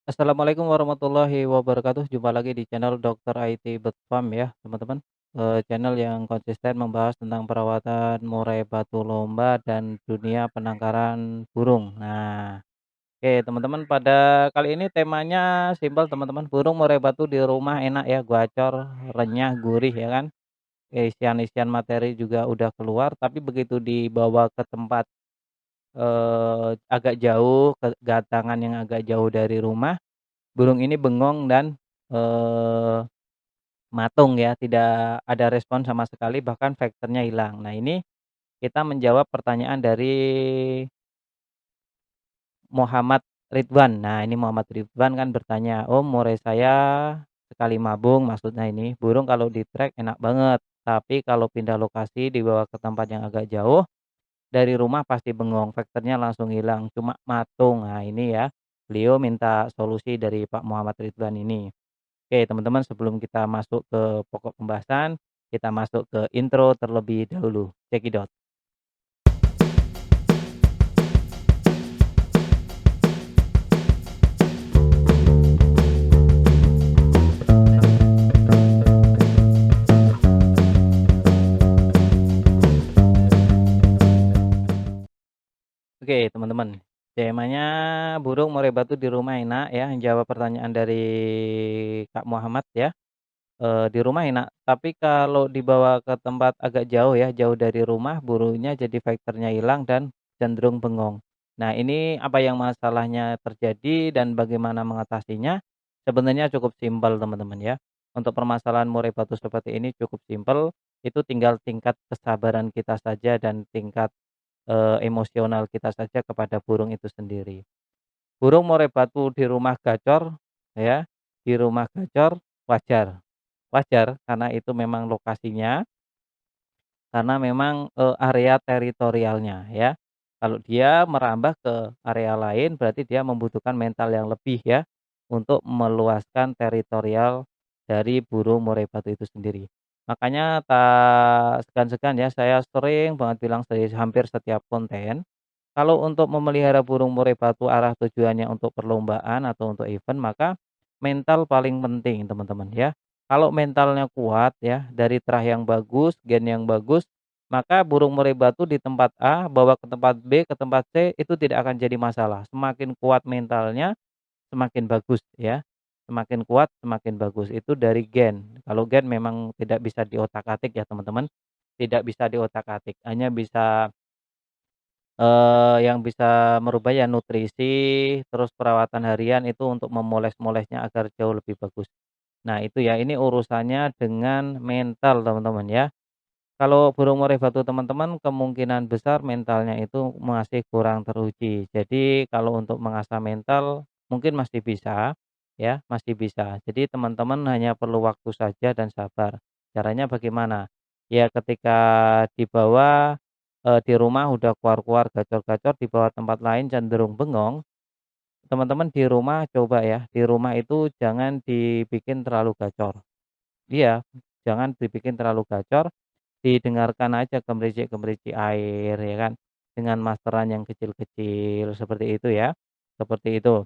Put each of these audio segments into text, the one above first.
Assalamualaikum warahmatullahi wabarakatuh. Jumpa lagi di channel Dokter IT Betfam ya, teman-teman. Channel yang konsisten membahas tentang perawatan murai batu lomba dan dunia penangkaran burung. Nah, oke teman-teman, pada kali ini temanya simpel teman-teman. Burung murai batu di rumah enak ya, gacor, renyah, gurih ya kan. Isian-isian materi juga udah keluar, tapi begitu dibawa ke tempat agak jauh, ke gatangan yang agak jauh dari rumah, burung ini bengong dan, matung ya, tidak ada respon sama sekali, bahkan vektornya hilang. Nah, ini kita menjawab pertanyaan dari Muhammad Ridwan. Nah, ini Muhammad Ridwan kan bertanya, "Om, murai saya sekali mabung," maksudnya ini, "burung kalau di-track enak banget, tapi kalau pindah lokasi dibawa ke tempat yang agak jauh dari rumah pasti bengong, vektornya langsung hilang, cuma matung." Nah, ini ya, beliau minta solusi dari Pak Muhammad Ridwan ini. Oke, teman-teman, sebelum kita masuk ke pokok pembahasan, kita masuk ke intro terlebih dahulu. Cekidot. Oke, teman-teman, temanya burung murai batu di rumah enak ya, jawab pertanyaan dari Kak Muhammad ya. Di rumah enak, tapi kalau dibawa ke tempat agak jauh ya, jauh dari rumah, burungnya jadi vektornya hilang dan cenderung bengong. Nah, ini apa yang masalahnya terjadi dan bagaimana mengatasinya? Sebenarnya cukup simpel, teman-teman ya. Untuk permasalahan murai batu seperti ini cukup simpel, itu tinggal tingkat kesabaran kita saja dan tingkat, emosional kita saja kepada burung itu sendiri. Burung murai batu di rumah gacor ya, di rumah gacor wajar. Wajar, karena itu memang lokasinya, karena memang, area teritorialnya ya. Kalau dia merambah ke area lain berarti dia membutuhkan mental yang lebih ya, untuk meluaskan teritorial dari burung murai batu itu sendiri. Makanya tak segan-segan ya, saya sering banget bilang hampir setiap konten, kalau untuk memelihara burung murai batu arah tujuannya untuk perlombaan atau untuk event, maka mental paling penting teman-teman ya. Kalau mentalnya kuat ya, dari terah yang bagus, gen yang bagus, maka burung murai batu di tempat A bawa ke tempat B, ke tempat C itu tidak akan jadi masalah. Semakin kuat mentalnya, semakin bagus ya. Semakin kuat, semakin bagus. Itu dari gen. Kalau gen memang tidak bisa diotak-atik ya teman-teman. Tidak bisa diotak-atik, hanya bisa yang bisa merubah ya nutrisi, terus perawatan harian itu untuk memoles-molesnya agar jauh lebih bagus. Nah itu ya, ini urusannya dengan mental teman-teman ya. Kalau burung murai batu teman-teman kemungkinan besar mentalnya itu masih kurang teruji. Jadi kalau untuk mengasah mental mungkin masih bisa ya, masih bisa. Jadi teman-teman hanya perlu waktu saja dan sabar. Caranya bagaimana? Ya ketika dibawa, di rumah udah kuar-kuar, gacor-gacor, dibawa tempat lain cenderung bengong, teman-teman di rumah coba ya, di rumah itu jangan dibikin terlalu gacor. Iya, jangan dibikin terlalu gacor. Didengarkan aja gemericik-gemericik air ya kan, dengan masteran yang kecil-kecil seperti itu ya, seperti itu.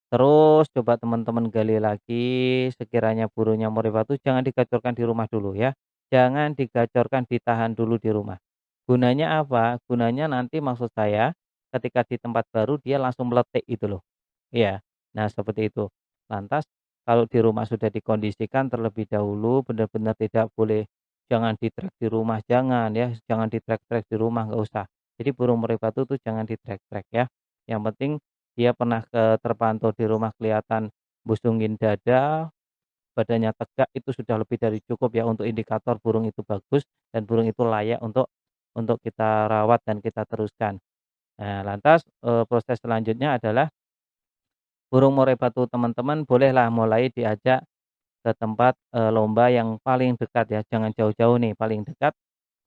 Terus coba teman-teman gali lagi, sekiranya burungnya murai batu jangan digacorkan di rumah dulu ya, jangan digacorkan, ditahan dulu di rumah. Gunanya apa? Gunanya nanti maksud saya, ketika di tempat baru dia langsung meletik itu loh. Iya, nah seperti itu. Lantas kalau di rumah sudah dikondisikan terlebih dahulu, benar-benar tidak boleh, jangan di-track di rumah, jangan ya, jangan di-track-track di rumah, nggak usah. Jadi burung murai batu tuh jangan di-track-track ya. Yang penting dia pernah terpantau di rumah kelihatan busungin dada, badannya tegak, itu sudah lebih dari cukup ya untuk indikator burung itu bagus dan burung itu layak untuk kita rawat dan kita teruskan. Nah, lantas, proses selanjutnya adalah burung murai batu teman-teman bolehlah mulai diajak ke tempat, lomba yang paling dekat ya, jangan jauh-jauh nih, paling dekat,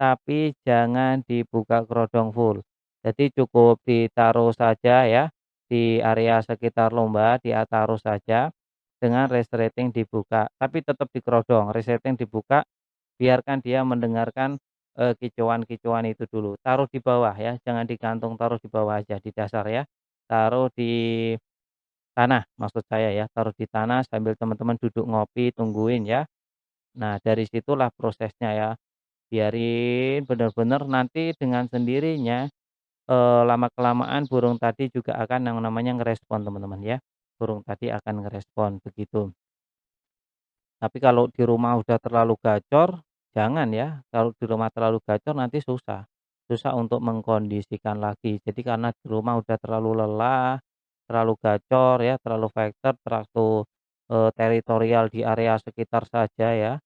tapi jangan dibuka kerodong full. Jadi cukup ditaruh saja ya, di area sekitar lomba, taruh saja dengan resleting dibuka, tapi tetap dikerodong, resleting dibuka, biarkan dia mendengarkan, kicauan-kicauan itu dulu. Taruh di bawah ya, jangan digantung, taruh di bawah aja, di dasar ya. Taruh di tanah maksud saya ya, taruh di tanah sambil teman-teman duduk ngopi, tungguin ya. Nah, dari situlah prosesnya ya, biarin bener-bener nanti dengan sendirinya, lama-kelamaan burung tadi juga akan yang namanya ngerespon teman-teman ya, burung tadi akan ngerespon, begitu. Tapi kalau di rumah udah terlalu gacor, jangan ya. Kalau di rumah terlalu gacor nanti susah. Susah untuk mengkondisikan lagi. Jadi karena di rumah udah terlalu lelah, terlalu gacor ya, terlalu fighter, terlalu teritorial di area sekitar saja ya.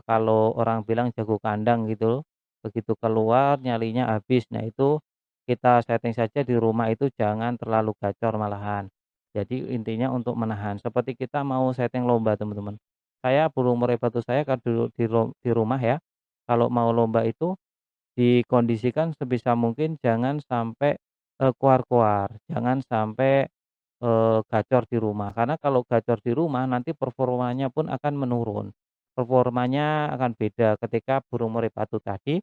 Kalau orang bilang jago kandang gitu, begitu keluar nyalinya habis. Nah itu kita setting saja di rumah itu jangan terlalu gacor malahan. Jadi intinya untuk menahan. Seperti kita mau setting lomba teman-teman. Saya burung murai batu saya kan dulu di rumah ya, kalau mau lomba itu dikondisikan sebisa mungkin jangan sampai, kuar-kuar, jangan sampai, gacor di rumah. Karena kalau gacor di rumah nanti performanya pun akan menurun. Performanya akan beda ketika burung murai batu tadi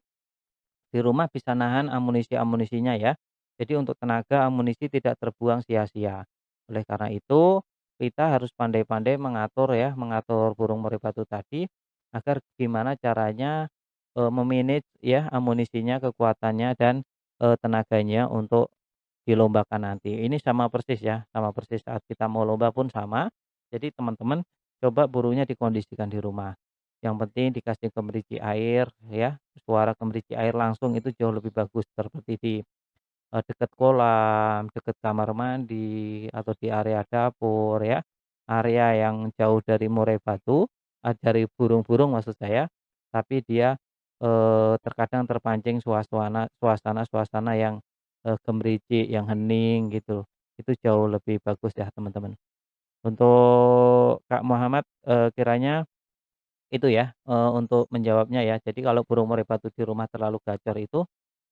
di rumah bisa nahan amunisi-amunisinya ya. Jadi untuk tenaga amunisi tidak terbuang sia-sia. Oleh karena itu, kita harus pandai-pandai mengatur ya, mengatur burung meripatu tadi agar gimana caranya ya amunisinya, kekuatannya dan tenaganya untuk dilombakan nanti. Ini sama persis ya, sama persis saat kita mau lomba pun sama. Jadi teman-teman coba burungnya dikondisikan di rumah. Yang penting dikasih kemericik air ya, suara kemericik air langsung itu jauh lebih bagus seperti di dekat kolam, dekat kamar mandi, atau di area dapur ya, area yang jauh dari murai batu, dari burung-burung maksud saya, tapi dia, terkadang terpancing suasana-suasana yang, gemericik, yang hening gitu, itu jauh lebih bagus ya teman-teman. Untuk Kak Muhammad, kiranya itu ya, untuk menjawabnya ya, jadi kalau burung murai batu di rumah terlalu gacor itu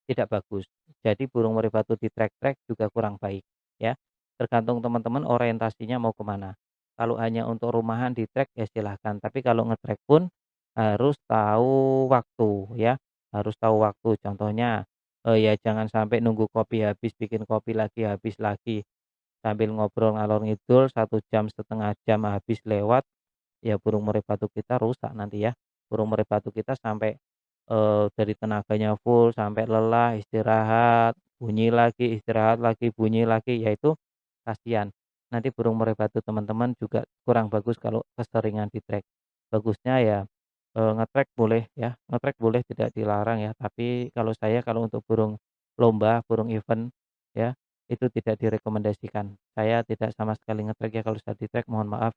tidak bagus. Jadi burung meripatu di trek-trek juga kurang baik, ya. Tergantung teman-teman orientasinya mau kemana. Kalau hanya untuk rumahan di trek ya silahkan, tapi kalau ngetrek pun harus tahu waktu, ya, harus tahu waktu. Contohnya, ya jangan sampai nunggu kopi habis, bikin kopi lagi, habis lagi, sambil ngobrol ngalor ngidul 1 jam, setengah jam habis lewat, ya burung murai batu kita rusak nanti ya. Burung murai batu kita sampai, dari tenaganya full, sampai lelah, istirahat, bunyi lagi, istirahat lagi, bunyi lagi, ya itu kasihan. Nanti burung murai batu teman-teman juga kurang bagus kalau keseringan di-trek. Bagusnya ya, nge boleh ya, nge boleh tidak dilarang ya, tapi kalau saya kalau untuk burung lomba, burung event ya, itu tidak direkomendasikan. Saya tidak sama sekali nge ya kalau sudah di-trek mohon maaf.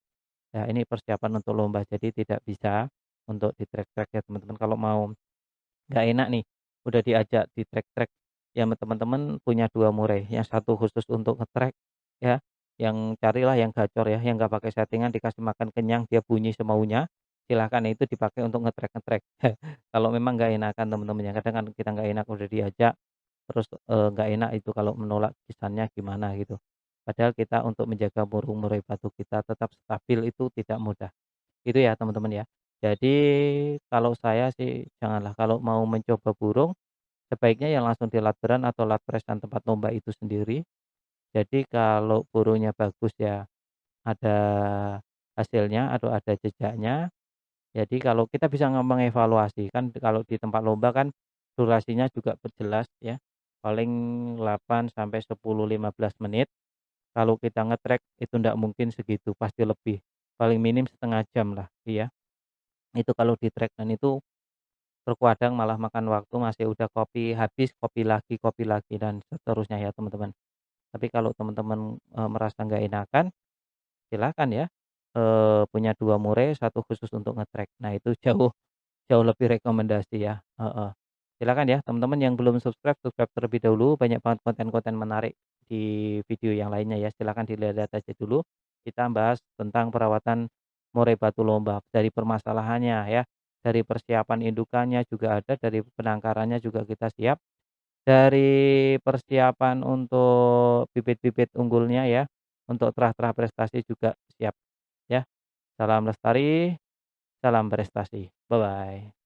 Ya ini persiapan untuk lomba, jadi tidak bisa untuk di trek-trek ya teman-teman. Kalau mau nggak enak nih, udah diajak di trek-trek, ya teman-teman punya 2 murai, yang satu khusus untuk ngetrek ya, yang carilah yang gacor ya, yang nggak pakai settingan, dikasih makan kenyang, dia bunyi semaunya, silahkan itu dipakai untuk ngetrek-ngetrek. Kalau memang nggak enakan teman-teman ya, kadang kan kita nggak enak udah diajak, terus, nggak enak itu kalau menolak kisahnya gimana gitu. Padahal kita untuk menjaga burung murai batu kita tetap stabil itu tidak mudah. Itu ya teman-teman ya. Jadi kalau saya sih janganlah kalau mau mencoba burung, sebaiknya yang langsung di latberan atau latpresan tempat lomba itu sendiri. Jadi kalau burungnya bagus ya ada hasilnya atau ada jejaknya. Jadi kalau kita bisa mengevaluasi kan kalau di tempat lomba kan durasinya juga jelas ya, paling 8 sampai 10, 15 menit. Kalau kita ngetrek itu ndak mungkin segitu, pasti lebih, paling minim setengah jam lah, iya. Itu kalau di-trek dan itu terkadang malah makan waktu masih udah kopi lagi dan seterusnya ya teman-teman. Tapi kalau teman-teman, merasa nggak enakan, silakan ya, punya 2 murai, satu khusus untuk ngetrek. Nah itu jauh jauh lebih rekomendasi ya, heeh. Silakan ya teman-teman yang belum subscribe, subscribe terlebih dahulu, banyak banget konten-konten menarik di video yang lainnya ya, silakan dilihat-lihat aja dulu. Kita bahas tentang perawatan murai batu lomba, dari permasalahannya ya, dari persiapan indukannya juga ada, dari penangkarannya juga kita siap, dari persiapan untuk bibit-bibit unggulnya ya, untuk terah-terah prestasi juga siap ya. Salam lestari, salam prestasi. Bye-bye.